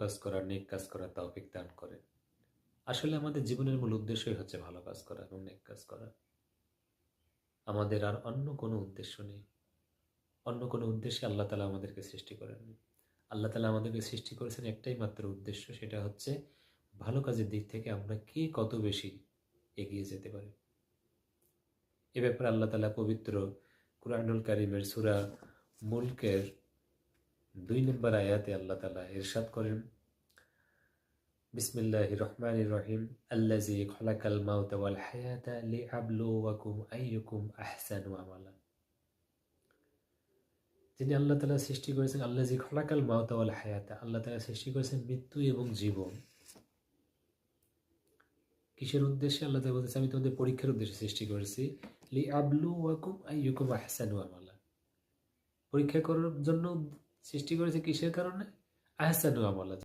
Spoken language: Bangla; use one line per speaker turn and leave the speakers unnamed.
কাজ করার, নেক কাজ করার তৌফিক দান করেন। আসলে আমাদের জীবনের মূল উদ্দেশ্যই হচ্ছে ভালো কাজ করা এবং নেক কাজ করা। আমাদের আর অন্য কোনো উদ্দেশ্য নেই। অন্য কোনো উদ্দেশ্যে আল্লাহ তালা আমাদেরকে সৃষ্টি করেননি। আল্লাহ তালা আমাদেরকে সৃষ্টি করেছেন একটাই মাত্র উদ্দেশ্য, সেটা হচ্ছে ভালো কাজের দিক থেকে আমরা কে কত বেশি এগিয়ে যেতে পারি। এ ব্যাপারে আল্লাহ তালা পবিত্র কুরআনুল কারীমের সূরা মুলকের 2 নম্বর আয়াতে আল্লাহ তালা ইরশাদ করেন, বিসমিল্লাহির রহমানির রহিম, আল্লাযী খালাকাল মাউতা ওয়াল হায়াতা লিয়াবলুওয়াকুম আইয়ুকুম আহসানু আমালা। যিনি আল্লাহ তালা সৃষ্টি করেছেন, আল্লাযী খালাকাল মাউতা ওয়াল হায়াতা, আল্লাহ তালা সৃষ্টি করেছেন মৃত্যু এবং জীবন। কিসের উদ্দেশ্যে? আল্লাহ তাআলা বলতেছে, আমি তোমাদের পরীক্ষার উদ্দেশ্যে সৃষ্টি করেছি। লিআবলুওয়াকুম আইয়ুকুম আহসানু আমালা, পরীক্ষা করার জন্য সৃষ্টি করেছে। কিসের কারণে? আহসানু আমালা,